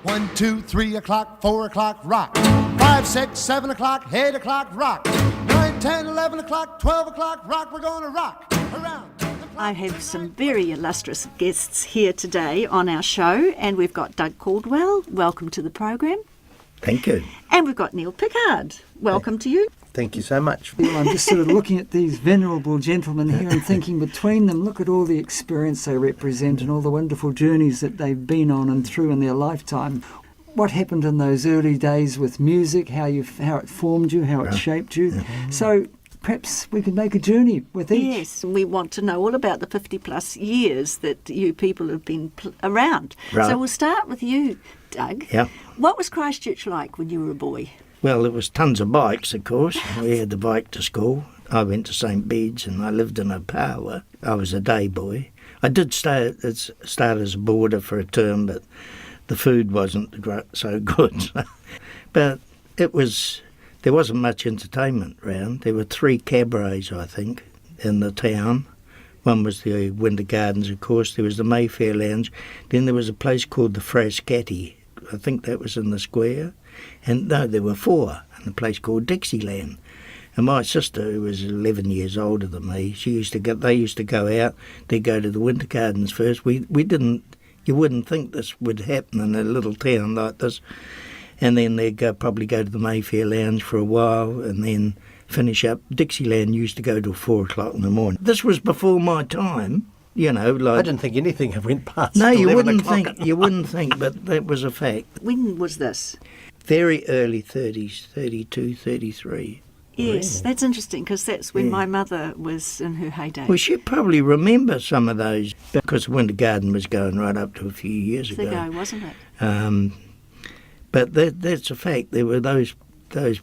1, 2, 3 o'clock, 4 o'clock, rock. 5, 6, 7 o'clock, 8 o'clock, rock. 9, 10, 11 o'clock, 12 o'clock, rock. We're going to rock around. I have some very illustrious guests here today on our show, and we've got Doug Caldwell. Welcome to the program. Thank you. And we've got Neil Pickard. Welcome to you. Thank you so much. Well, I'm just sort of looking at these venerable gentlemen here and thinking between them, look at all the experience they represent and all the wonderful journeys that they've been on and through in their lifetime. What happened in those early days with music, how it formed you, how it shaped you. Mm-hmm. So perhaps we could make a journey with each. Yes, we want to know all about the 50-plus years that you people have been around. Right. So we'll start with you, Doug. Yeah. What was Christchurch like when you were a boy? Well, there was tons of bikes, of course. We had the bike to school. I went to St. Bede's and I lived in a power. I was a day boy. I did start as a boarder for a term, but the food wasn't so good. But there wasn't much entertainment around. There were 3 cabarets, I think, in the town. One was the Winter Gardens, of course. There was the Mayfair Lounge. Then there was a place called the Frascati. I think that was in the square. And no, there were 4, and a place called Dixieland. And my sister, who was 11 years older than me, they used to go out. They'd go to the Winter Gardens first. You wouldn't think this would happen in a little town like this. And then they'd probably go to the Mayfair Lounge for a while, and then finish up. Dixieland used to go till 4 o'clock in the morning. This was before my time. You know, like I didn't think anything went past. No, you 11 wouldn't think, but that was a fact. When was this? Very early 30s, 32, 33. Yes, Really? that's interesting because that's when my mother was in her heyday. Well, she'd probably remember some of those because Winter Garden was going right up to a few years ago. Wasn't it? But that's a fact. There were those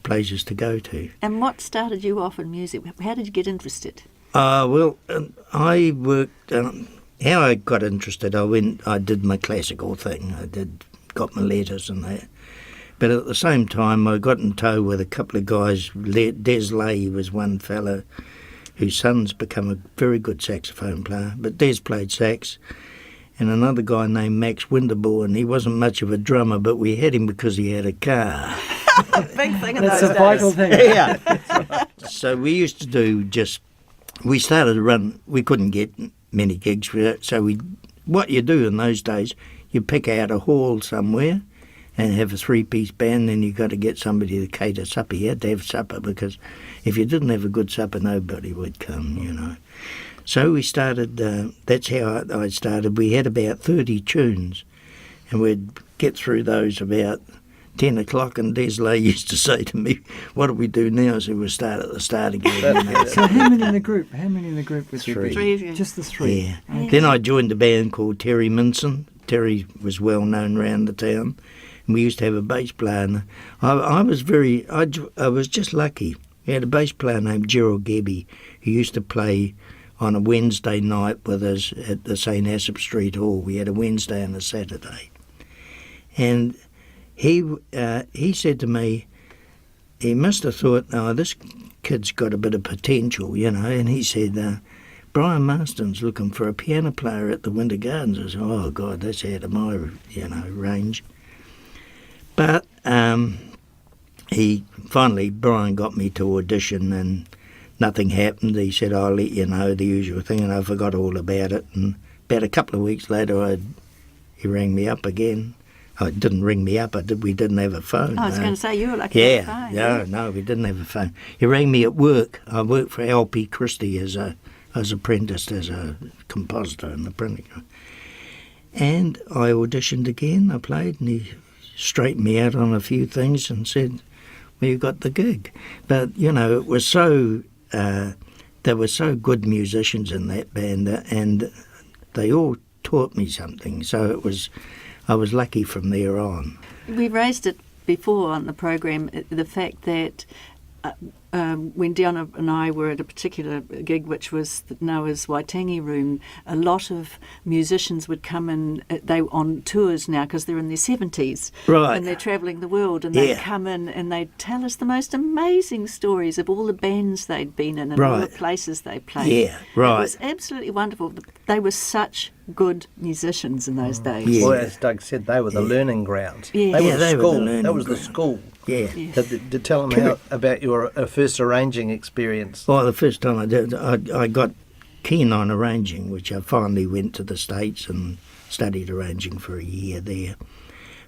places to go to. And what started you off in music? How did you get interested? Well, I worked. How I got interested, I did my classical thing. Got my letters and that. But at the same time, I got in tow with a couple of guys. Des Lay was one fellow whose son's become a very good saxophone player. But Des played sax. And another guy named Max Winterborn. He wasn't much of a drummer, but we had him because he had a car. Big thing in That's those a vital days. thing. Yeah. So we used to do we started to run, we couldn't get many gigs for that. So what you do in those days, you pick out a hall somewhere and have a 3-piece band, then you've got to get somebody to cater supper. You had to have supper because if you didn't have a good supper, nobody would come, you know. So we started, that's how I started. We had about 30 tunes, and we'd get through those about 10 o'clock, and Desley used to say to me, what do we do now? So we'll start at the start again. You know. So how many in the group? Was there? 3. 3 of you. Just the 3? Yeah. Okay. Then I joined a band called Terry Minson. Terry was well known around the town. And we used to have a bass player. And I was just lucky. We had a bass player named Gerald Gebby who used to play on a Wednesday night with us at the St. Asaph Street Hall. We had a Wednesday and a Saturday. And he said to me, he must have thought, oh, this kid's got a bit of potential, you know. And he said, Brian Marston's looking for a piano player at the Winter Gardens. I said, oh, God, that's out of my, range. But Brian got me to audition and nothing happened. He said, I'll let you know, the usual thing, and I forgot all about it. And about a couple of weeks later, he rang me up again. Oh, it didn't ring me up. We didn't have a phone. I was going to say, you were lucky to have a phone. No, we didn't have a phone. He rang me at work. I worked for LP Christie as apprenticed as a compositor in the printing. And I auditioned again. I played, and he straightened me out on a few things and said, well, you got the gig. But, it was so... there were so good musicians in that band, and they all taught me something. So I was lucky from there on. We raised it before on the program, the fact that when Dion and I were at a particular gig, which was Noah's Waitangi Room, a lot of musicians would come in. They on tours now because they're in their 70s, right? And they're travelling the world, and they'd come in and they'd tell us the most amazing stories of all the bands they'd been in and all the places they played. Yeah, right. It was absolutely wonderful. They were such good musicians in those days. Yeah. Well, as Doug said, they were the learning grounds. Yeah. They were Yeah, the they were school. the learning That was the ground. school. Yeah. To tell them about your first arranging experience. Well, the first time I did, I got keen on arranging, which I finally went to the States and studied arranging for a year there.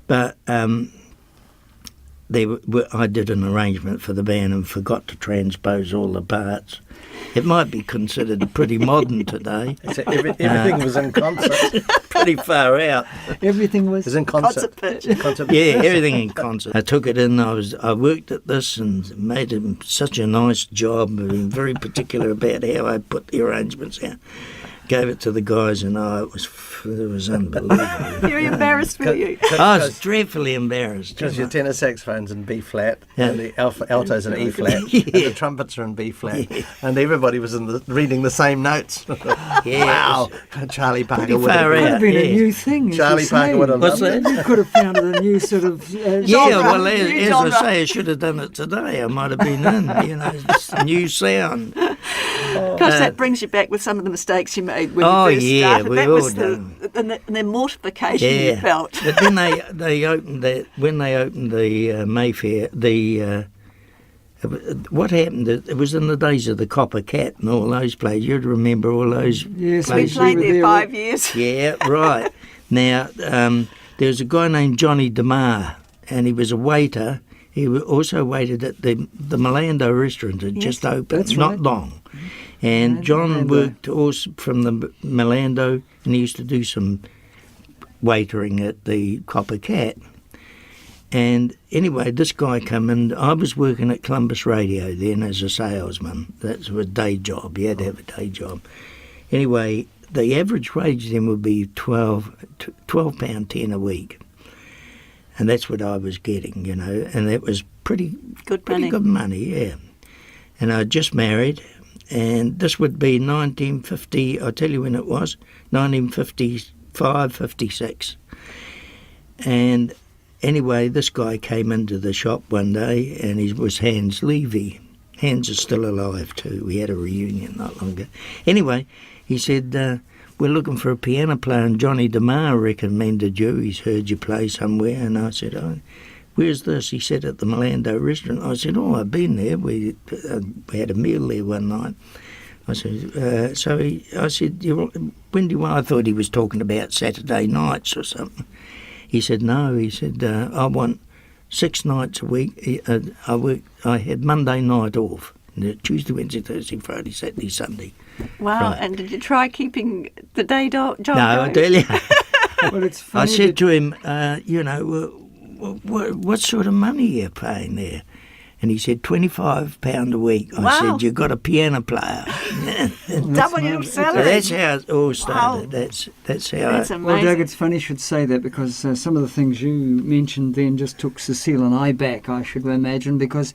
But I did an arrangement for the band and forgot to transpose all the parts. It might be considered pretty modern today. So everything was in concert. Pretty far out. Everything It was was in concert. Concert pitch. Concert. Yeah, everything in concert. I took it in. I worked at this and made him such a nice job, being very particular about how I put the arrangements out. Gave it to the guys, and it was unbelievable. Very embarrassed, were you? I was dreadfully embarrassed. Because your tenor saxophone's in B flat, Yeah. and the alto's in E flat, and the trumpets are in B flat, and everybody was reading the same notes. Yeah, Wow, Charlie Parker pretty would far have could have been a Yeah. new thing. as Charlie you Parker say. would have What's loved that? it. You could have founded a new sort of Yeah, Genre. well, New as genre. I say, I should have done it today. I might have been in, this new sound. Because that brings you back with some of the mistakes you made when Oh, you first yeah, started. we've That all was done. the mortification you Yeah, felt. but then they opened when they opened the Mayfair. What happened? It was in the days of the Copper Cat and all those plays. You'd remember all those Yes, We plays. played were there there 5 years. Yeah, right. Now, there's a guy named Johnny DeMar, and he was a waiter. He also waited at the Milando restaurant. It just opened, that's not right. long. And Yeah, John Milando. worked also from the Milando, and he used to do some waitering at the Copper Cat. And anyway, this guy came in. I was working at Columbus Radio then as a salesman. That's a day job. You had to have a day job. Anyway, the average wage then would be £12.10 a week. And that's what I was getting, and that was pretty Good money. good money, yeah. And I just married, and this would be 1950, I'll tell you when it was, 1955, 56. And anyway, this guy came into the shop one day, and he was Hans Levy. Hans is still alive too. We had a reunion not long ago. Anyway, he said, we're looking for a piano player, and Johnny DeMar recommended you. He's heard you play somewhere. And I said, oh, where's this? He said, at the Milando restaurant. I said, oh, I've been there. We had a meal there one night. I said, I said, when do you want? I thought he was talking about Saturday nights or something. He said, no. He said, I want 6 nights a week. I had Monday night off. Tuesday, Wednesday, Thursday, Friday, Saturday, Sunday. Wow, Right. and did you try keeping the day job No, I going? tell you. Well, it's I funny said that- to him, what sort of money are you paying there? And he said, £25 a week. I Wow. said, you've got a piano player. Double your So salary. that's how it all started. Wow. That's how That's it... Well, amazing. Doug, it's funny you should say that because some of the things you mentioned then just took Cecile and I back, I should imagine, because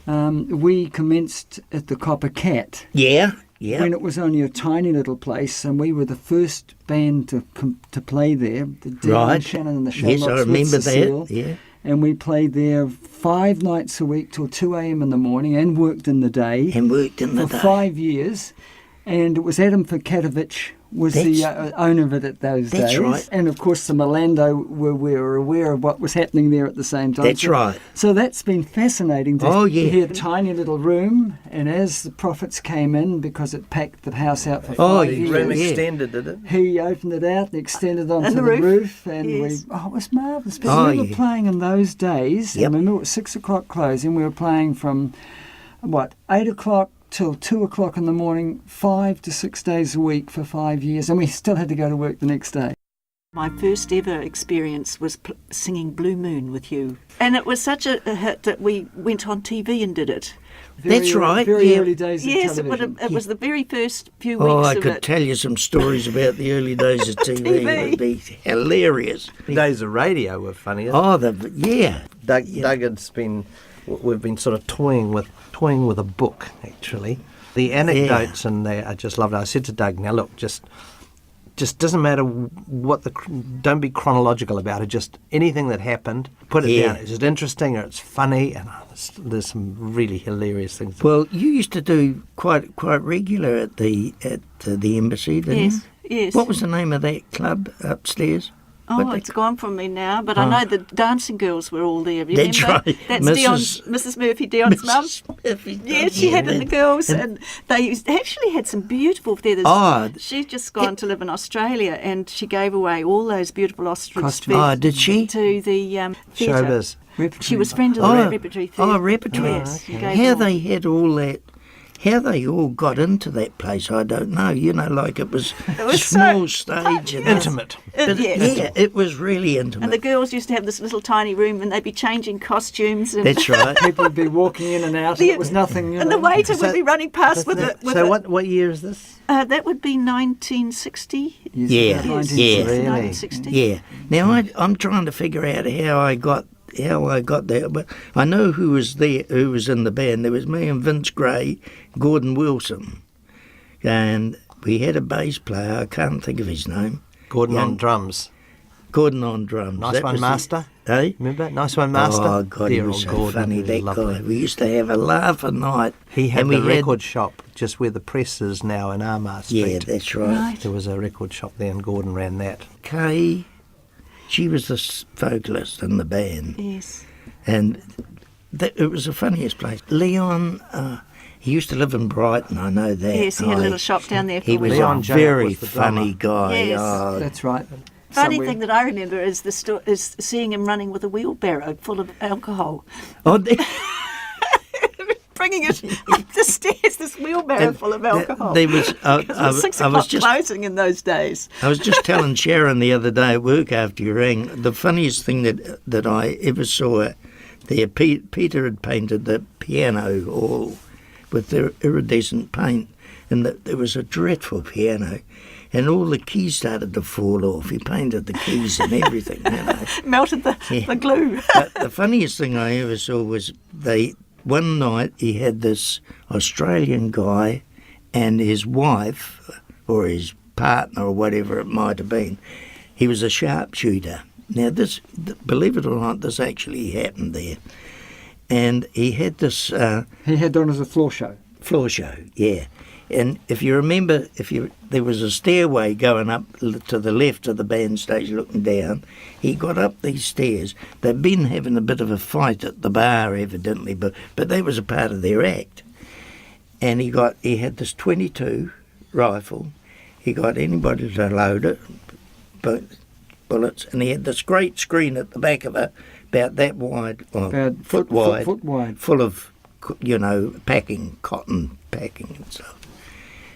we commenced at the Copper Cat Yeah. when it was only a tiny little place, and we were the first band to play there. The Dion Right. and Shannon and the Yes, Shamrocks I with remember Cecile. that. Yeah. And we played there 5 nights a week till 2 a.m. in the morning and worked in the day And worked in the for day. 5 years. And it was Adam Fakatovich was the owner of it at those That's days. right. And of course the Milando we were aware of what was happening there at the same time. That's So- right. So that's been fascinating to Oh, yeah. hear a tiny little room, and as the profits came in, because it packed the house out for Oh, 5 The yeah. years, room Yeah. extended, did it? he opened it out and extended onto And the the roof. roof, and Yes. it was marvellous. But Oh, we were yeah. playing in those days. Yep. I remember it was 6 o'clock closing. We were playing from 8 o'clock till 2 o'clock in the morning, 5 to 6 days a week for 5 years, and we still had to go to work the next day. My first ever experience was singing Blue Moon with you. And it was such a hit that we went on TV and did it. That's right, Very yeah. early days of Yes, television. it was the very first few weeks Oh, I of could it. tell you some stories about the early days of TV. It TV. would be hilarious. Days of radio were funny. Oh, yeah. Doug had we've been sort of toying with a book, actually. The anecdotes in there, I just loved it. I said to Doug, now look, just doesn't matter don't be chronological about it, just anything that happened, put it Yeah. down. It's just interesting or it's funny, and there's some really hilarious things. Well, you used to do quite regular at the embassy, didn't Yes. you? Yes. What was the name of that club upstairs? Oh, What it's gone from me now, but I know the dancing girls were all there. Remember? That's right. That's Mrs. Murphy, Dion's mum. Yeah, she had the girls, and they actually had some beautiful feathers. Oh, She's just gone to live in Australia, and she gave away all those beautiful ostrich Costumes. Oh, did she? to the theatre. Showbiz. She was friend of the Repertory Theatre. Oh, repertory. Yes, she gave How all- they had all that, how they all got into that place, I don't know. You know, like it was a was small so stage. And Intimate. But yes. yeah, it was really intimate. And the girls used to have this little tiny room, and they'd be changing costumes. And That's right. People would be walking in and out, and it was nothing. and the waiter would be running past with it. So what year is this? That would be 1960. Yeah, about yeah. 1960. Really? 1960. Yeah. Now I'm trying to figure out how I got there, but I know who was there, who was in the band. There was me and Vince Gray, Gordon Wilson, and we had a bass player. I can't think of his name. Gordon Young- on drums. Gordon on drums. Nice That one, was the- Master. Eh? Remember? Nice one, Master. Oh God, he Dear was old so Gordon, funny. he was That lovely. guy. We used to have a laugh a night. He had and the we record shop just where the press is now in Armagh Street. Yeah, that's right. There was a record shop there, and Gordon ran that. Kay, she was the vocalist in the band, Yes. and it was the funniest place. Leon, he used to live in Brighton. I know that. Yes, he had a little shop down there. He for was women. Leon a J. very was the drummer. funny guy. Yes. Oh, That's right. Funny Somewhere- thing that I remember is is seeing him running with a wheelbarrow full of alcohol, oh, bringing it up the stairs. This wheelbarrow full of alcohol. there was. It was 6 I o'clock was just. closing in those days. I was just telling Sharon the other day at work after you rang. The funniest thing that I ever saw there. Peter had painted the piano all with the iridescent paint, and there was a dreadful piano. And all the keys started to fall off. He painted the keys and everything, you know. Melted the glue. But the funniest thing I ever saw was one night he had this Australian guy and his wife, or his partner, or whatever it might have been. He was a sharpshooter. Now this, believe it or not, this actually happened there. And he had this He had done as a floor show. floor show, yeah. And if you remember, there was a stairway going up to the left of the band stage looking down. He got up these stairs. They'd been having a bit of a fight at the bar, evidently, but that was a part of their act. And he had this .22 rifle. He got anybody to load it, bullets, and he had this great screen at the back of it, about that wide, About foot wide, foot wide. full of, cotton packing and stuff.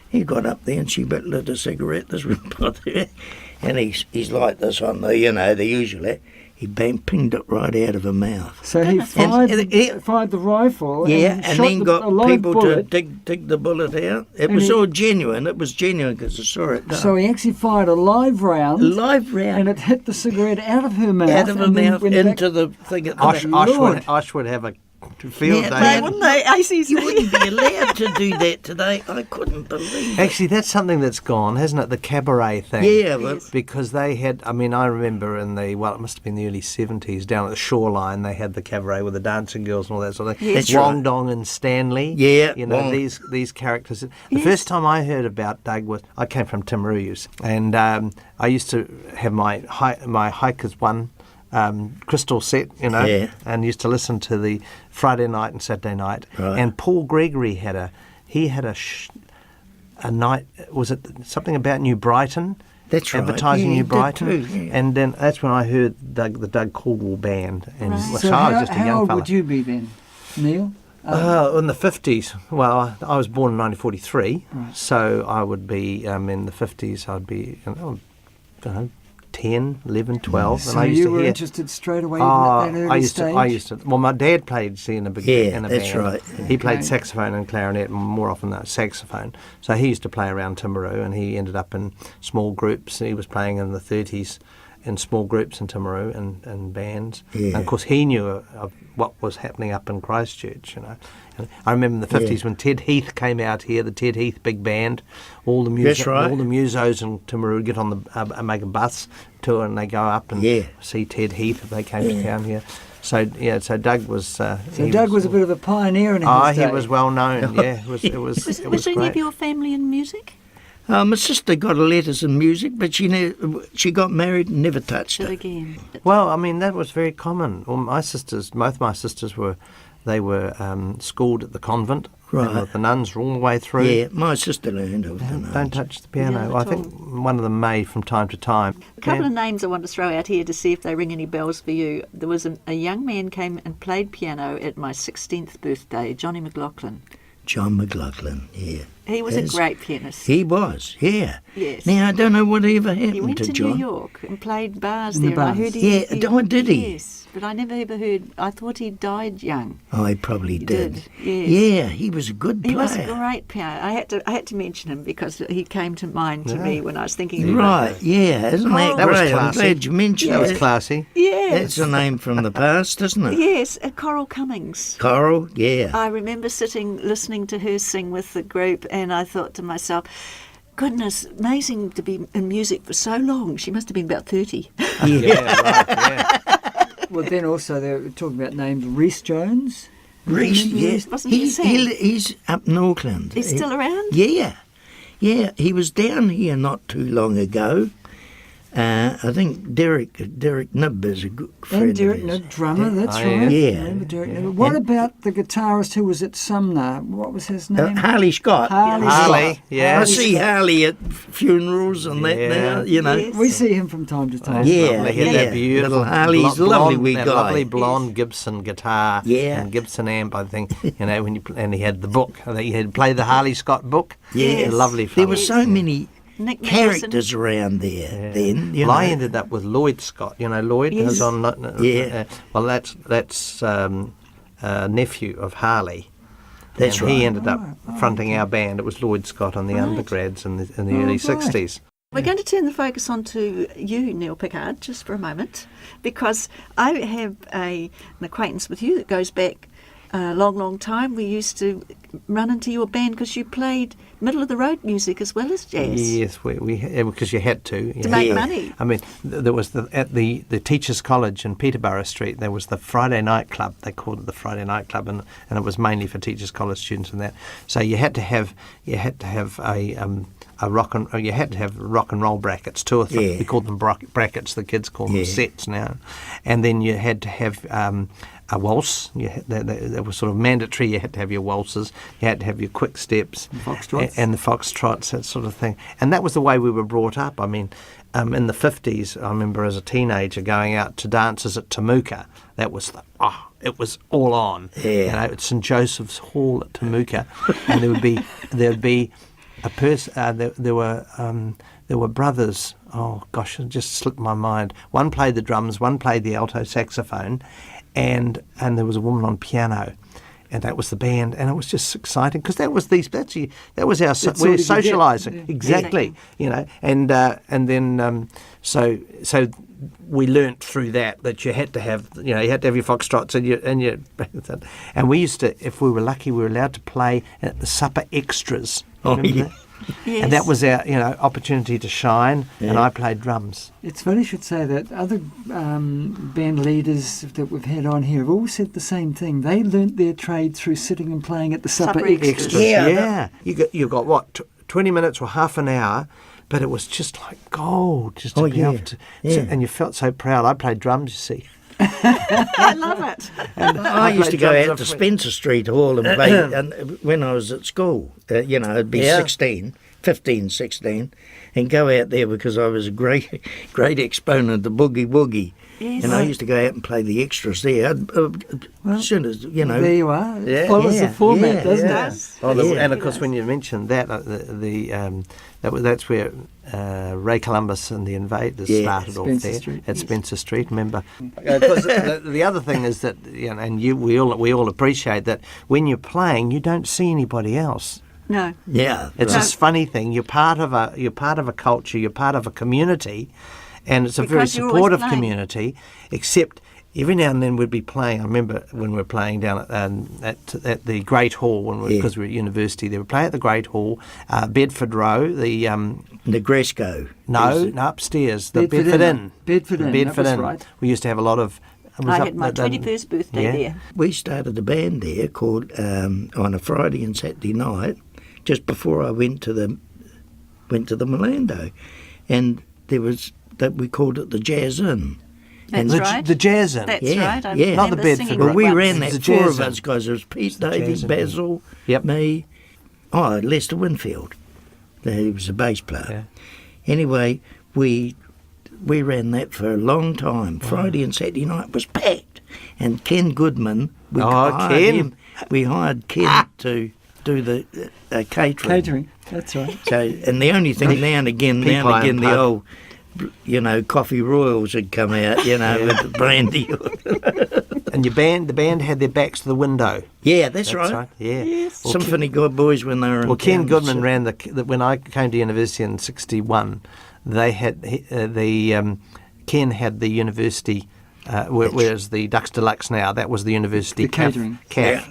He got up there and she lit a cigarette, this robot there, and he's like this on the, the usual. He pinged it right out of her mouth. So he fired, and fired the rifle Yeah, and, and shot then a got live people bullet. to dig the bullet out. It And was he- all genuine. It was genuine because I saw it done. So he actually fired a live round, Live and round it hit the cigarette out of her mouth. out of her and then mouth went back- into the thing at the Osh, back. Lord. Osh would have a field Yeah, day. They wouldn't they? ACs. You wouldn't be allowed to do that today. I couldn't believe it. Actually, that's something that's gone, hasn't it? The cabaret thing. Yeah, well, Because they had, I remember it must have been the early 70s, down at the shoreline, they had the cabaret with the dancing girls and all that sort of thing. That's Wong right. Dong and Stanley. Yeah, Wong. Wong. these characters. The first time I heard about Doug was, I came from Timaru's, and I used to have my Hikers One crystal set, Yeah. and used to listen to the Friday night and Saturday night. Right. And Paul Gregory had a night, was it something about New Brighton? That's right. Advertising Yeah, New he did Brighton. too, yeah. And then that's when I heard the Doug Caldwell band. And Right. so So I was how, just a how young old fella. would you be then, Neil? In the 50s. Well, I was born in 1943, so I would be, in the 50s, I'd be, I don't know, 10, 11, 12. So and I used you to were hear, interested straight away even at that early I used stage? to. Well, my dad played in a big Yeah, in a that's band. right. He played Okay. saxophone and clarinet, more often than saxophone. So he used to play around Timaru, and he ended up in small groups. He was playing in the 30s in small groups in Timaru and bands. Yeah. And of course, he knew of what was happening up in Christchurch. And I remember in the 50s when Ted Heath came out here, the Ted Heath big band, all the That's right. all the musos in Timaru get on the make a bus tour and they go up and see Ted Heath if they came to town here. So Doug was. So Doug was a bit of a pioneer in his Oh, day. he was well known. Yeah, it was Was great. any of your family in music? My sister got a letters in music, but she got married and never touched It it. again. Well, I mean, that was very common. Well, both my sisters were schooled at the convent, Right. and with the nuns all the way through. Yeah, my sister learned of the Don't nuns. touch the piano. Yeah, I at think all. one of them may from time to time. A couple of names I want to throw out here to see if they ring any bells for you. There was a young man came and played piano at my 16th birthday, Johnny McLaughlin. John McLaughlin, yeah. He was Yes. a great pianist. He was, yeah. Yes. Now, I don't know what ever happened He went to John. New York and played bars In the there. And I bars. heard he, Yeah, oh, did he? Yes, but I never ever heard. I thought he died young. Oh, he probably did. Yes. Yeah, he was a good player. He was a great piano. I had to mention him because he came to mind to me when I was thinking about Right, yeah, isn't that That was great? I'm classy. glad you mentioned That was it. classy. Yes. That's a name from the past, isn't it? Yes, Coral Cummings. Coral, yeah. I remember sitting listening to her sing with the group, and I thought to myself, goodness, amazing to be in music for so long. She must have been about 30. Yeah, right, yeah. Well, then also they were talking about names. Rhys Jones. Reece, Remember, yes. wasn't he sad? He's up in Auckland. He's still around? Yeah. Yeah, he was down here not too long ago. I think Derek Nibb is a good friend And Derek of his. Nibb, drummer, that's Oh, right. yeah. I remember Derek Nibb. What And- about the guitarist who was at Sumner? What was his name? Harley Scott. Harley Harley, Scott. yeah. I Harley see Scott. Harley at funerals and that Yeah. now, you know. Yes. We see him from time to time. Yeah, Lovely. He had yeah. that beautiful Little Harley's blonde, lovely wee that guy. lovely blonde Gibson guitar, Yeah. and Gibson amp. I think and he had the book. I think he had played the Harley Scott book. Yes. Lovely. There fellow. were so many Nick characters around there then. You Well, I know. ended up with Lloyd Scott. You know, Lloyd Yes. was on. Yeah. Well, that's nephew of Harley. That's and right. He ended up fronting our band. It was Lloyd Scott on the undergrads in the early right. '60s. We're going to turn the focus on to you, Neil Pickard, just for a moment, because I have an acquaintance with you that goes back a long, long time. We used to run into your band because you played middle of the road music as well as jazz. Yes, we because you had to. To make money. I mean, there was at the Teachers College in Peterborough Street. There was the Friday night club. They called it the Friday night club, and it was mainly for Teachers College students and that. So you had to have a rock and roll brackets, two or three. Yeah. We called them brackets. The kids call them Yeah. sets now, and then you had to have a waltz. That was sort of mandatory. You had to have your waltzes. You had to have your quick steps, Foxtrots. and the foxtrots, that sort of thing. And that was the way we were brought up. I mean, in the 50s, I remember as a teenager going out to dances at Temuka. That was it was all on. Yeah. You know, at St Joseph's Hall at Temuka, and there'd be a person. There were brothers. Oh gosh, it just slipped my mind. One played the drums, one played the alto saxophone, and there was a woman on piano, and that was the band, and it was just exciting because that was our That's we're all you could get. socialising Yeah. exactly, you know, and then so we learnt through that you had to have your foxtrots and we used to, if we were lucky, we were allowed to play at the supper extras. Oh, Remember yeah. that? Yes. And that was our opportunity to shine, and Yeah. I played drums. It's funny you should say that. Other band leaders that we've had on here have all said the same thing. They learnt their trade through sitting and playing at the supper Supper extras. extras. Yeah, You got what, 20 minutes or half an hour, but it was just like gold, just to Oh, be yeah. able to, Yeah. and you felt so proud. I played drums, you see. I love it. I used to played go drums out to off- Spencer Street Hall and play and when I was at school. I'd be Yeah. 15, 16, and go out there because I was a great exponent of boogie woogie. Yes. And I used to go out and play the extras there. As soon as, There you are. It Yeah. follows the format, doesn't yeah. it? Oh, Yeah. and of course, when you mentioned that, that's where Ray Columbus and the Invaders Yeah. started off Spencer there Street, at yes. Spencer Street. Remember, because the other thing is that, we all appreciate that when you're playing, you don't see anybody else. No. Yeah. It's No. this funny thing. You're part of a culture. You're part of a community, and it's a very Because you're always supportive playing. community. Except every now and then we'd be playing. I remember when we were playing down at the Great Hall because we were at university. They would play at the Great Hall, Bedford Row. The Negresco. no upstairs. The Bedford Bedford Inn. Inn. Bedford Inn, that Bedford was Inn. right. We used to have a lot of. it was I up had my at, 21st birthday yeah. there. We started a band there called on a Friday and Saturday night, just before I went to the went to the Milando, and there was that we called it the Jazz Inn. That's the, right. the Jazz Inn. That's Yeah, right. I yeah. Not the remember Bedford singing one. Well, we once. ran that, The 4 Jazz of Inn. us guys. There was Pete the Davey, Jazz Inn. Basil, Yep. me, Lester Winfield. He was a bass player. Yeah. Anyway, we ran that for a long time. Friday and Saturday night was packed. And Ken Goodman, we Ken. hired Ken to do the catering. Catering, that's right. So, and the only thing now and again, Pea pie and the pub. old, coffee royals would come out, with the brandy. And the band had their backs to the window. Yeah, that's right. Yeah. Yes. Well, Symphony boys when they were in Well, Ken town, Goodman so- ran the when I came to university in '61. They had Ken had the university, whereas the Dux Deluxe now, that was the university The catering. CAF,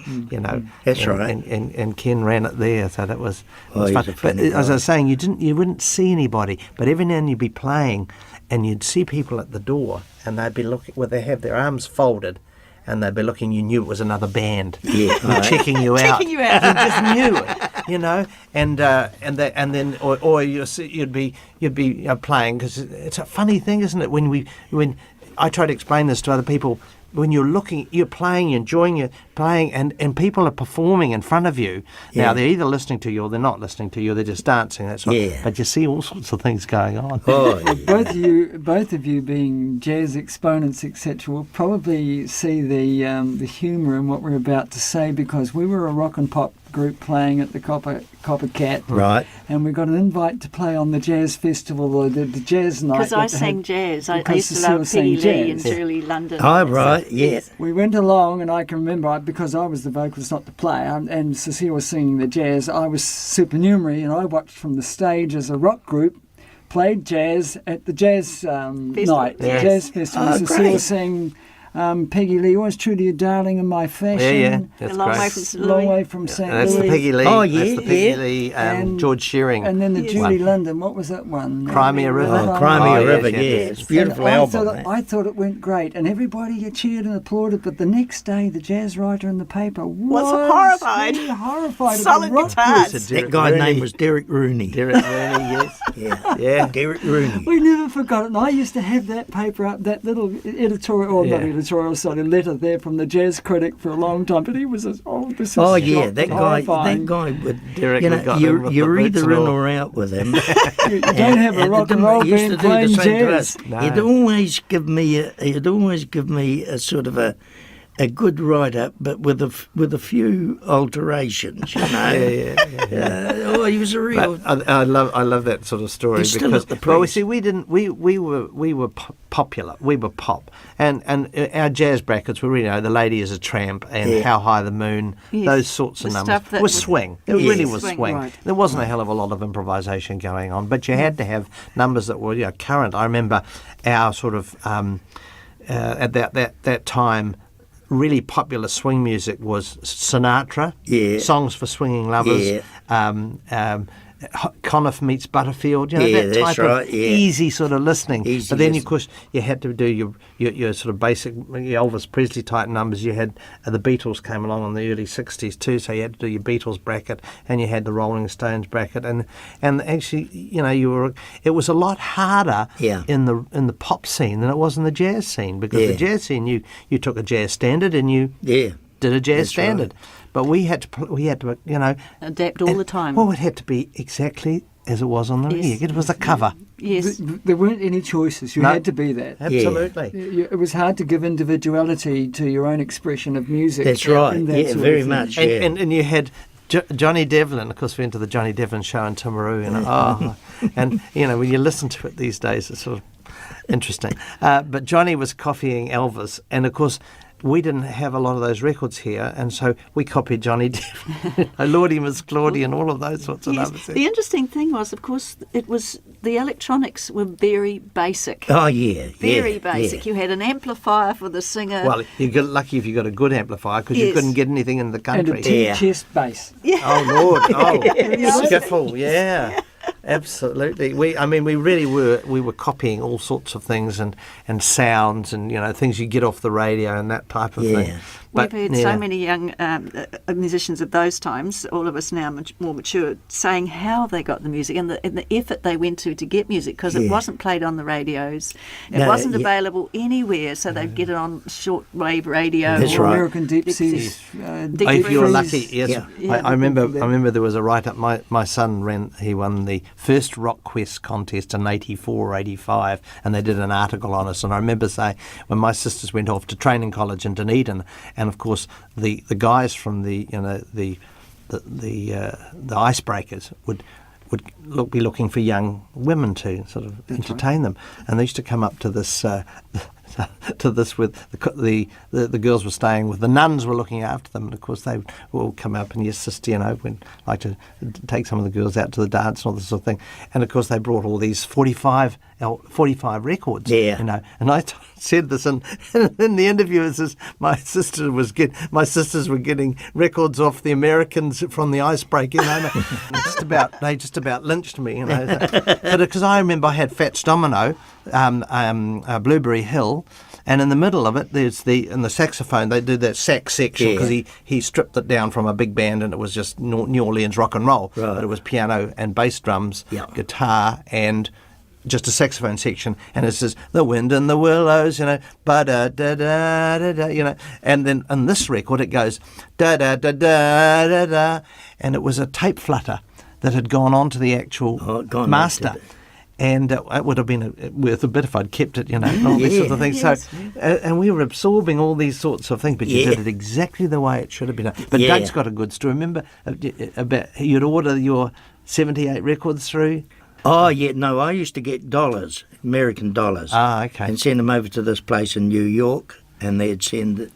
That's and, right. And Ken ran it there, so that was Oh, he's fun. a But funny as I guy. was saying, you wouldn't see anybody, but every now and then you'd be playing, and you'd see people at the door, and they'd be looking, they have their arms folded. And they'd be looking. You knew it was another band. Yeah, They're checking you out. Checking you out. You just knew it, and then you'd be playing, because it's a funny thing, isn't it? When I try to explain this to other people, when you're playing, you're enjoying your playing, and people are performing in front of you. Yeah. Now they're either listening to you or they're not listening to you. They're just dancing. That's right. Yeah. But you see all sorts of things going on. Oh, yeah. Both of you being jazz exponents, etc., will probably see the humour in what we're about to say, because we were a rock and pop group playing at the Copper Cat, Right. and we got an invite to play on the jazz festival or the jazz night. Because I that they sang had. jazz. I Because used to Cecile love sang Peggy Lee and jazz. Shirley London. Oh, right, yeah. We went along, and I can remember, because I was the vocalist, not the player, and Cecile was singing the jazz. I was supernumerary, and I watched from the stage as a rock group, played jazz at the jazz night, the Yes. jazz festival. Oh, Cecile great. sang Peggy Lee, always true to your darling and my fashion. Yeah, A that's long great. way from St. Long Louis. way from St. And that's the Louis. Peggy Lee. Oh, That's yeah, the Peggy yeah. Lee, And- George Shearing. And then the Yes. Julie one. London, what was that one? Cry Me a River. Oh, Cry Me Oh, a yes, River, yes, yeah. yes. It's a beautiful And album. I thought it went great, and everybody cheered and applauded. But the next day, the jazz writer in the paper was horrified. really horrified. Solid at the rock guitars. group. That guy's name was Derek Rooney. Derek Rooney, yes. Yeah. Yeah. Derek Rooney. We never forgot it. And I used to have that paper up, that little editorial, or not Yeah. editorial, sorry, letter there from the jazz critic for a long time. But he was this is Oh yeah, shocked that and guy. horrifying. That guy would. Derek you would know, got him with the you're boots either and in all. or out with him. You don't have a rock and roll he used to band do the playing same to jazz. us. No. He'd always give me. He'd always give me a sort of a good write up, but with a few alterations. You know. Yeah. He was a real. But I love that sort of story, He's still because at the well, we Press. see we were popular, we were pop, and our jazz brackets were really, the Lady is a Tramp and Yeah. How High the Moon, Yes. those sorts of The numbers stuff that was was- swing. It Yes. really was Swing, swing. right. There wasn't a hell of a lot of improvisation going on, but you had to have numbers that were current. I remember our sort of at that time. Really popular swing music was Sinatra, Yeah. Songs for Swinging Lovers, Yeah. Conniff Meets Butterfield, Yeah, that that's type right, of yeah. easy sort of listening. Easy But then, listening. of course, you had to do your sort of basic Elvis Presley type numbers. You had the Beatles came along in the early '60s too, so you had to do your Beatles bracket, and you had the Rolling Stones bracket, and actually, it was a lot harder Yeah. in the pop scene than it was in the jazz scene, because Yeah. the jazz scene you took a jazz standard and you Yeah. did a jazz That's standard. But we had to Adapt all the time. Well, it had to be exactly as it was on the Yes. rig. It was a cover. Yes. There weren't any choices. You No. had to be that. Absolutely. It was hard to give individuality to your own expression of music. That's right. and that Yeah, sort of very thing. much. And, Yeah. and you had Johnny Devlin. Of course, we went to the Johnny Devlin show in Timaru, and when you listen to it these days, it's sort of interesting. But Johnny was copying Elvis, and of course, we didn't have a lot of those records here, and so we copied Johnny Devlin, Lordy Miss Claudia, and all of those sorts of Yes. numbers. The interesting thing was, of course, the electronics were very basic. Oh yeah. Very yeah, basic. Yeah. You had an amplifier for the singer. Well, you got lucky if you got a good amplifier, because you Yes. couldn't get anything in the And country. a Yeah. chest bass. Oh Lord! Oh, skiffle, yeah. Absolutely. We really were copying all sorts of things and sounds and, things you get off the radio and that type of thing. We've heard so many young musicians of those times, all of us now more mature, saying how they got the music and the effort they went to get music, because it wasn't played on the radios. It wasn't available anywhere, so they'd get it on shortwave radio. That's or right. American Deep Seas. If you were lucky, yes. Yeah. I remember there was a write-up. My son won the first Rock Quest contest in 84 or 85, and they did an article on us. And I remember saying, when my sisters went off to training college in Dunedin, and of course the guys from the icebreakers would be looking for young women to sort of entertain them, and they used to come up to this with the girls were staying with, the nuns were looking after them, and of course they would all come up and, yes sister, we'd like to take some of the girls out to the dance and all this sort of thing, and of course they brought all these 45 records, and I said this in the interview, it says my sisters were getting records off the Americans from the icebreaker, they just about lynched me, but because I remember I had Fats Domino, Blueberry Hill, and in the middle of it there's in the saxophone they do that sax section, because he stripped it down from a big band and it was just New Orleans rock and roll, but it was piano and bass drums, guitar and just a saxophone section, and it says the wind in the willows, ba da da da da da, and then on this record it goes da da da da da da, and it was a tape flutter that had gone on to the actual master. And it would have been worth a bit if I'd kept it, all these sorts of things. Yes. So, and we were absorbing all these sorts of things, but you did it exactly the way it should have been done. But Doug's got a good story. Remember about you'd order your 78 records through? Oh, yeah, no, I used to get dollars, American dollars. Ah, okay. And send them over to this place in New York, and they'd send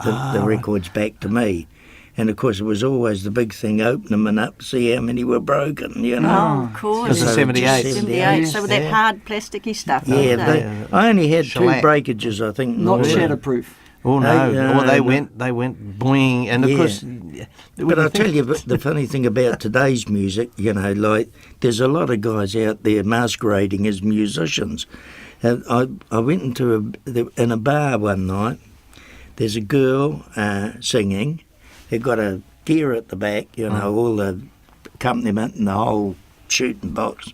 the records back to me. And, of course, it was always the big thing, open them up, see how many were broken, Oh, of course. Because of 78. 78. So with that hard plasticky stuff. I only had Shellac. 2 breakages, I think. Not more. shatterproof. Oh no! No, they no. went boing, and of course. But I'll tell you the funny thing about today's music, like there's a lot of guys out there masquerading as musicians. And I went into in a bar one night. There's a girl singing. They've got a gear at the back, all the accompaniment and the whole shooting box.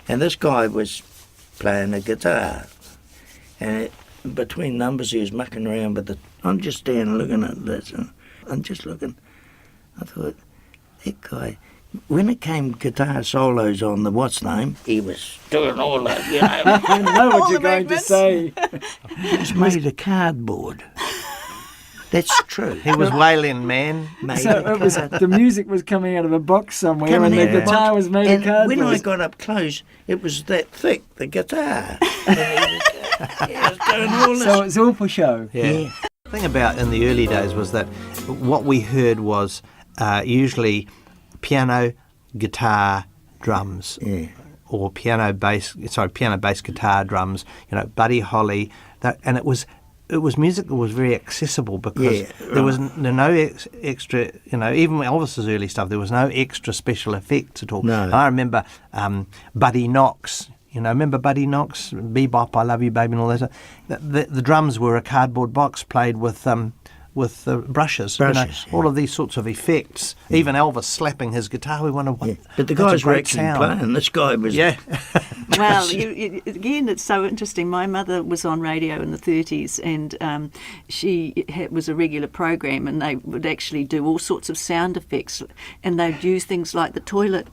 And this guy was playing a guitar, and between numbers he was mucking around with I'm just standing looking at this, and I'm just looking. I thought, that guy, when it came guitar solos on the what's name, he was doing all that, I know what you're going to say. It was made of cardboard. That's true. He was wailing, man. So the music was coming out of a box somewhere, and the guitar was made of cardboard. When I got up close, it was that thick, the guitar. So it's all for show. Yeah. The thing about in the early days was that what we heard was usually piano, guitar, drums, or piano, bass, guitar, drums. Buddy Holly, and it was music that was very accessible, because there was no extra, even Elvis's early stuff, there was no extra special effects at all. No. I remember Buddy Knox, remember Buddy Knox, Bebop, I Love You Baby and all that stuff. The drums were a cardboard box played with brushes. All of these sorts of effects. Even Elvis slapping his guitar, we wonder what. But the guys were actually playing. This guy was. Yeah. Well, again, it's so interesting. My mother was on radio in the 30s, and she was a regular program, and they would actually do all sorts of sound effects, and they'd use things like the toilet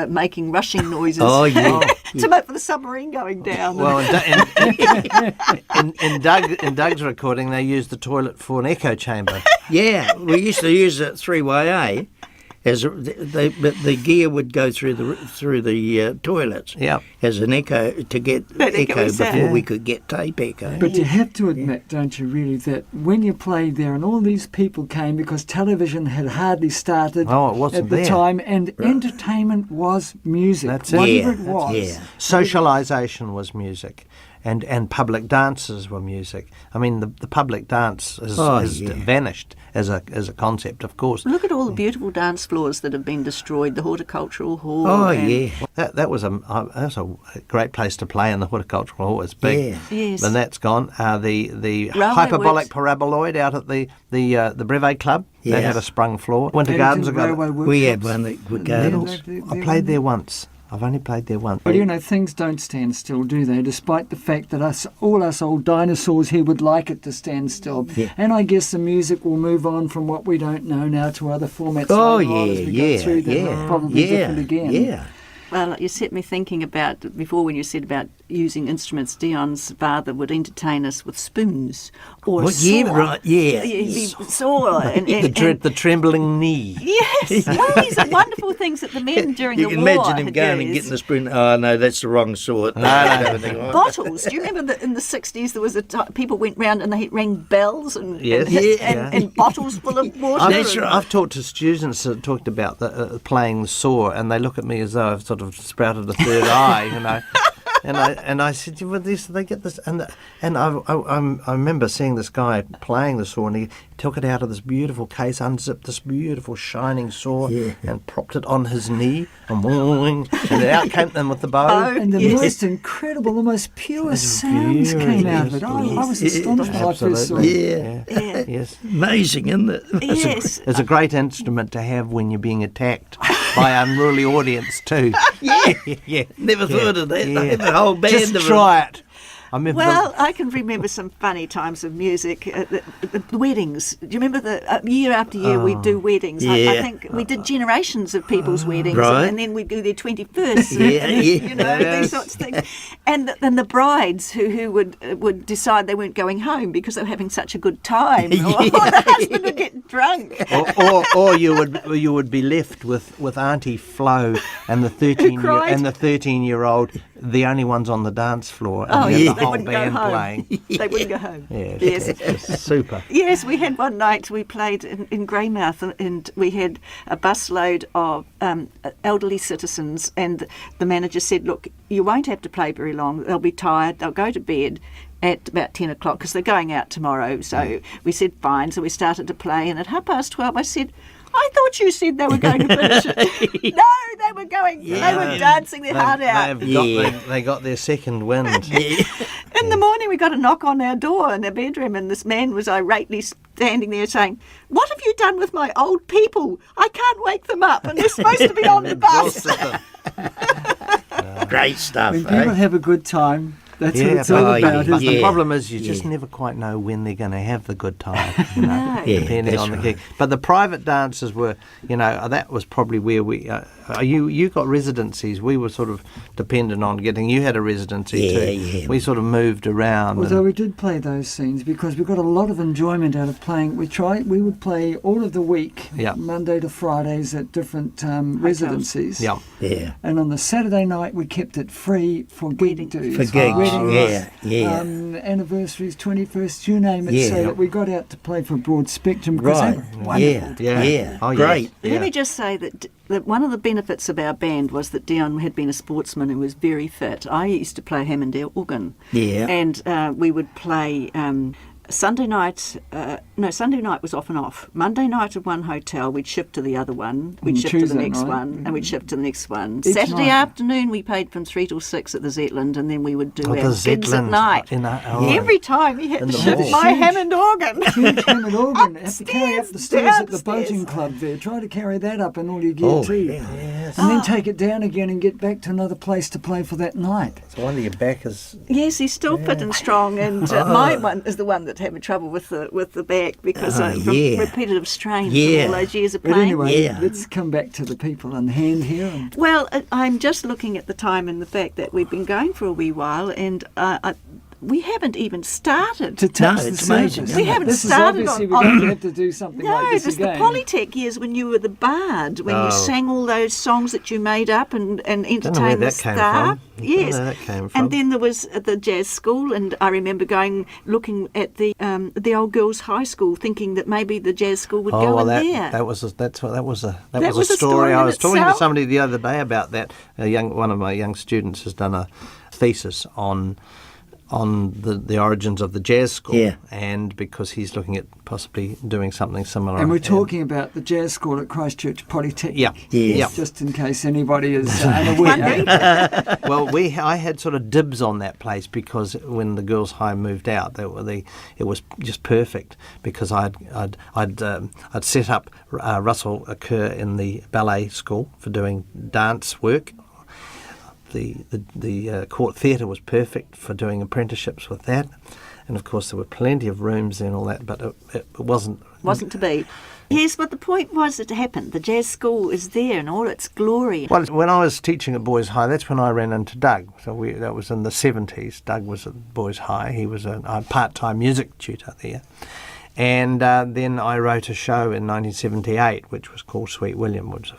making rushing noises Oh, yeah. for the submarine going down. Well, in Doug's recording, they used the toilet for an echo chamber. Yeah, we used to use it 3YA. But the gear would go through the toilets as an echo to get echo before we could get tape echo. But you have to admit, don't you really, that when you played there and all these people came, because television had hardly started at the time, and entertainment was music. That's it. Whatever it was. Yeah. Socialisation was music. and public dances were music. I mean, the public dance has vanished as a concept, of course. Look at all the beautiful dance floors that have been destroyed, the horticultural hall. Oh, and yeah. That was a great place to play in the horticultural hall. It's big, Yes. and that's gone. The Railway hyperbolic works. paraboloid out at the Brevet Club. Yeah. They had a sprung floor. Winter Gardens have got it. We had one at Wood Gardens. I played there once. I've only played there once. But you know, things don't stand still, do they? Despite the fact that all us old dinosaurs here would like it to stand still. Yeah. And I guess the music will move on from what we don't know now to other formats Oh, later on as we go through that are probably different again. Yeah. Well, you set me thinking about, before when you said about using instruments, Dion's father would entertain us with spoons or a saw. Yeah, right, yeah. Saw. And The trembling knee. yes, all these are wonderful things that the men during You the can war imagine him had going and used. getting the spoon. Oh, no, that's the wrong sort. Bottles. Do you remember that in the 60s there was people went round and they rang bells and, Yes. and bottles full of water? I've talked to students that talked about playing the saw, and they look at me as though I've sort of sprouted a third eye, you know. And I said, well, they get this, and I remember seeing this guy playing the saw, and he took it out of this beautiful case, unzipped this beautiful shining saw, and propped it on his knee, and out came them with the bow. And the most incredible, the most pure sounds came out of it. I was astonished when I first saw it. Yeah. Yes. Amazing, isn't it? Yes. It's a great instrument to have when you're being attacked by an unruly audience too. Yeah. Never thought of that. They have a whole band Just of try it. I remember Well, I can remember some funny times of music. The weddings. Do you remember year after year we'd do weddings? I Yeah. think we did generations of people's weddings, Right. and then we'd do their 21st. Yeah, You know, Yes. these sorts of things. And then the brides who would decide they weren't going home because they were having such a good time, or the husband would get drunk. or you would be left with Auntie Flo and the 13-year-old, the only ones on the dance floor, and Oh, you yes, had the they whole wouldn't go band home. playing. They wouldn't go home. Yes. It's super. Yes, we had one night we played in Greymouth, and we had a busload of elderly citizens, and the manager said, look, you won't have to play very long. They'll be tired. They'll go to bed at about 10 o'clock because they're going out tomorrow. So we said, fine. So we started to play, and at 12:30 I said, I thought you said they were going to finish it. No, they were going. They were dancing their heart out. They got their second wind. In the morning, we got a knock on our door in the bedroom, and this man was irately standing there saying, "What have you done with my old people? I can't wake them up, and they're supposed to be on the bus." Great stuff, When people eh? have a good time, that's what it's but- all oh, about, yeah. But isn't the it? problem is you just never quite know when they're going to have the good time, you know, No. Yeah, depending that's on the right. gig. But the private dances were, you know, that was probably where we. You got residencies. We were sort of dependent on getting. You had a residency Yeah, too. yeah. We sort of moved around. Although and- we did play those scenes because we got a lot of enjoyment out of playing. We would play all of the week, Yeah. Monday to Fridays at different residencies. yeah. Yeah. And on the Saturday night, we kept it free for gig dues. For gigs, weddings, yeah. anniversaries, 21st, you name it, Yeah. so that we got out to play for a broad spectrum. Because they Right. were wonderful. Yeah. Oh, yes. Great. Let me just say that one of the benefits of our band was that Dion had been a sportsman and was very fit. I used to play Hammond organ. Yeah. And we would play Sunday night. Sunday night was off and off. Monday night at one hotel, we'd shift to the other one. We'd And shift to the Tuesday next night. one, and we'd shift to the next one. Each Saturday night. afternoon, we played from 3 till 6 at the Zetland, and then we would do Oh, our the gigs at Zetland. night. Every time he had In to the shift mall. my Hammond organ. Huge Hammond organ. Have to carry up the stairs at the Upstairs, boating club there. Try to carry that up and all your gear Oh, too. yeah. And then take it down again and get back to another place to play for that night. So wonder your back is. Yes, he's still fit and strong, and my one is the one that having trouble with the back because from yeah. repetitive strain Yeah. from all those years of But playing. anyway, Yeah. let's come back to the people in hand here. And Well, I'm just looking at the time and the fact that we've been going for a wee while, and we haven't even started. to touch No, the it's amazing, surface. isn't it? We haven't This is started obviously on- we're going to have to do something No, like this there's again. the Polytech years when you were the bard, when you sang all those songs that you made up and Don't know where entertained the that came staff. from. Don't know Yes, where that came from. and then there was the jazz school, and I remember looking at the old girls' high school, thinking that maybe the jazz school would go in there. that was a was a story I in was talking to itself. somebody the other day about that. One of my young students has done a thesis on on the origins of the jazz school, Yeah. and because he's looking at possibly doing something similar. And we're talking about the jazz school at Christchurch Polytechnic. Yeah. Yes. Yeah. Just in case anybody is unaware. Well, I had sort of dibs on that place because when the girls' high moved out, it was just perfect because I'd set up Russell Kerr in the ballet school for doing dance work. The court theatre was perfect for doing apprenticeships with that, and of course there were plenty of rooms and all that, but it wasn't Wasn't to be. Here's what the point was that happened. The jazz school is there in all its glory. Well, when I was teaching at Boys High, that's when I ran into Doug. So that was in the 70s. Doug was at Boys High. He was a part-time music tutor there. And then I wrote a show in 1978, which was called Sweet William, which was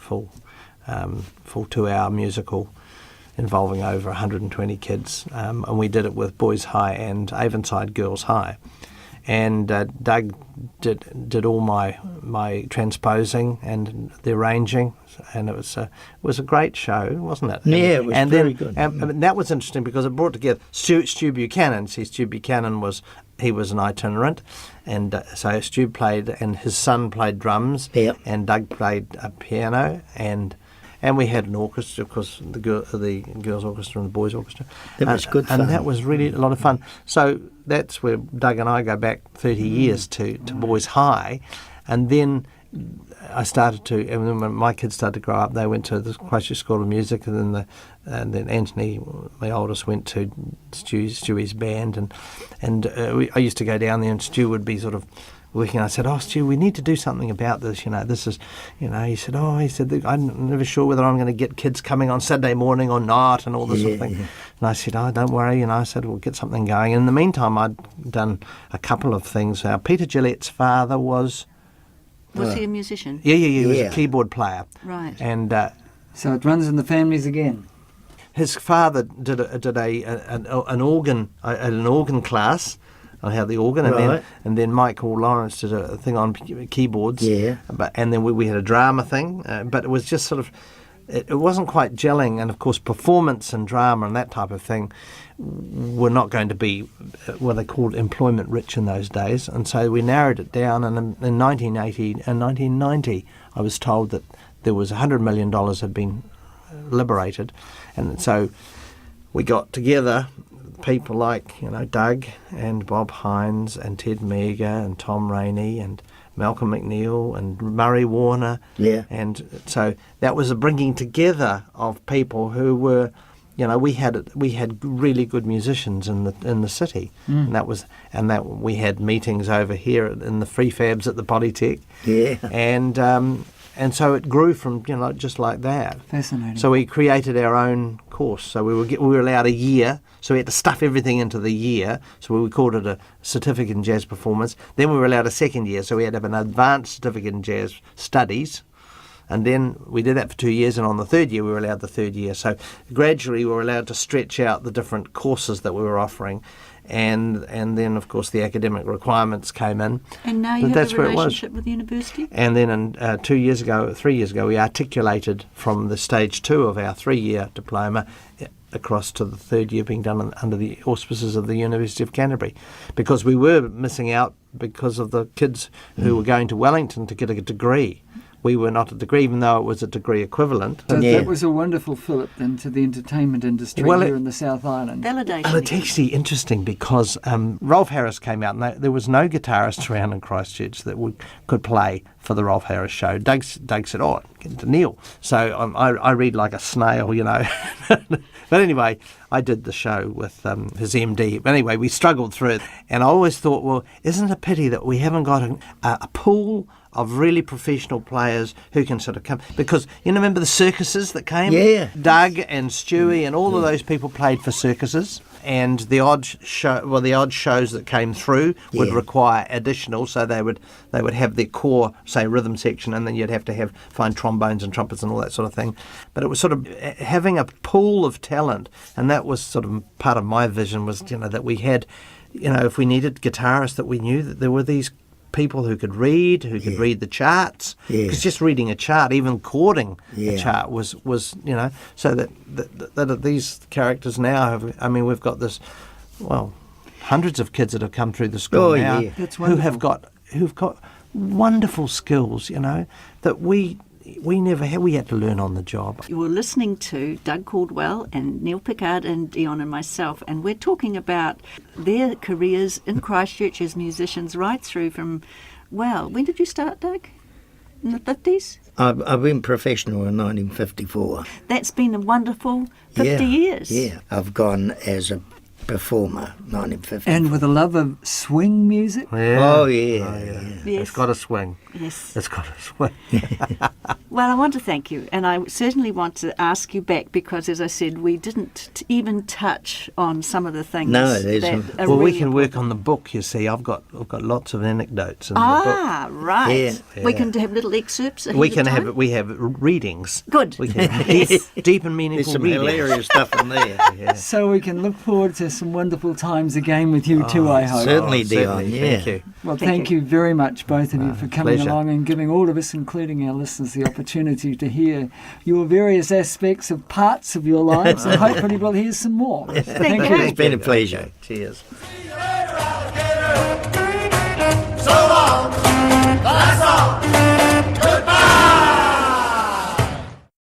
a full 2-hour musical involving over 120 kids. And we did it with Boys High and Avonside Girls High. And Doug did all my transposing and the arranging, and it was a great show, wasn't it? Yeah, it was very good. And that was interesting because it brought together Stu Buchanan. See, Stu Buchanan was an itinerant, and so Stu played, and his son played drums, Yep. and Doug played piano, and we had an orchestra, of course, the girls' orchestra and the boys' orchestra. That was good fun. And that was really a lot of fun. So that's where Doug and I go back 30 years to Boys High. And then I started to, and then when my kids started to grow up, they went to the Christchurch School of Music, and then Anthony, my oldest, went to Stewie's band. I used to go down there, and Stew would be sort of working. I said, "Oh, Stu, we need to do something about this. This is, He said, I'm never sure whether I'm going to get kids coming on Saturday morning or not, and all this sort of thing." Yeah. And I said, "Oh, don't worry." I said, "We'll get something going." And in the meantime, I'd done a couple of things. Peter Gillette's father was Was he a musician? he was Yeah. a keyboard player, Right. and So it runs in the families again. his father did an organ class on how the organ, Right. and then Michael Lawrence did a thing on keyboards. Yeah. And then we had a drama thing, but it was just sort of, it wasn't quite gelling. And of course, performance and drama and that type of thing were not going to be what they called employment rich in those days. And so we narrowed it down. And in 1980 and 1990, I was told that there was $100 million had been liberated, and so we got together people like Doug and Bob Hines and Ted Meagher and Tom Rainey and Malcolm McNeil and Murray Warner. Yeah. And so that was a bringing together of people who were, we had really good musicians in the city, and that we had meetings over here in the prefabs at the Polytech. Yeah. And so it grew from just like that. Fascinating. So we created our own course. So we were allowed a year. So we had to stuff everything into the year. So we called it a certificate in jazz performance. Then we were allowed a second year. So we had to have an advanced certificate in jazz studies. And then we did that for 2 years. And on the third year, we were allowed the third year. So gradually we were allowed to stretch out the different courses that we were offering. And then, of course, the academic requirements came in. And now you But have that's a where it was. relationship with the university? And then 3 years ago, we articulated from the stage 2 of our 3-year diploma across to the third year being done under the auspices of the University of Canterbury, because we were missing out because of the kids who were going to Wellington to get a degree. We were not a degree, even though it was a degree equivalent. So Yeah. that was a wonderful fillip then to the entertainment industry Well, here in the South Island. Validation. Well, it's actually interesting because Rolf Harris came out, and there was no guitarist around in Christchurch that could play for the Rolf Harris show. Doug said, "Oh, get to Neil." So I read like a snail, But anyway, I did the show with his MD. Anyway, we struggled through it, and I always thought, well, isn't it a pity that we haven't got a pool of really professional players who can sort of come, because remember the circuses that came? Yeah. Doug and Stewie and all of those people played for circuses, and the odd shows that came through would Yeah. require additional, so they would have their core, say, rhythm section, and then you'd have to find trombones and trumpets and all that sort of thing. But it was sort of having a pool of talent, and that was sort of part of my vision was, that we had, if we needed guitarists, that we knew that there were these people who could read the charts, Yeah. because just reading a chart, even chording a Yeah. chart was so that these characters now have, we've got this, well, hundreds of kids that have come through the school now yeah. That's who've got wonderful skills, that we never had. We had to learn on the job. You were listening to Doug Caldwell and Neil Pickard and Dion and myself, and we're talking about their careers in Christchurch as musicians right through from, when did you start, Doug? In the 50s? I've been professional in 1954. That's been a wonderful 50 years. Yeah, I've gone as a performer, 1950. And with a love of swing music. Yeah. Oh, yeah. Yes. It's got to swing. Yes. It's got to swing. Well, I want to thank you, and I certainly want to ask you back because, as I said, we didn't even touch on some of the things. No, there's that some- are Well, we really can work important. on the book. You see, I've got lots of anecdotes in the book. Ah, right. Yeah. We can have little excerpts. We ahead can of we time? have readings. Good. We can deep and meaningful There's some readings. hilarious stuff in there. Yeah. So we can look forward to some wonderful times again with you too, I hope. Certainly, Dion, yeah. Thank you. Well, Thank thank you very much, both of you, for coming pleasure. along and giving all of us, including our listeners, the opportunity to hear your various aspects of parts of your lives, and hopefully we'll hear some more. Thank you. It's been a pleasure. Cheers. So long, that's all.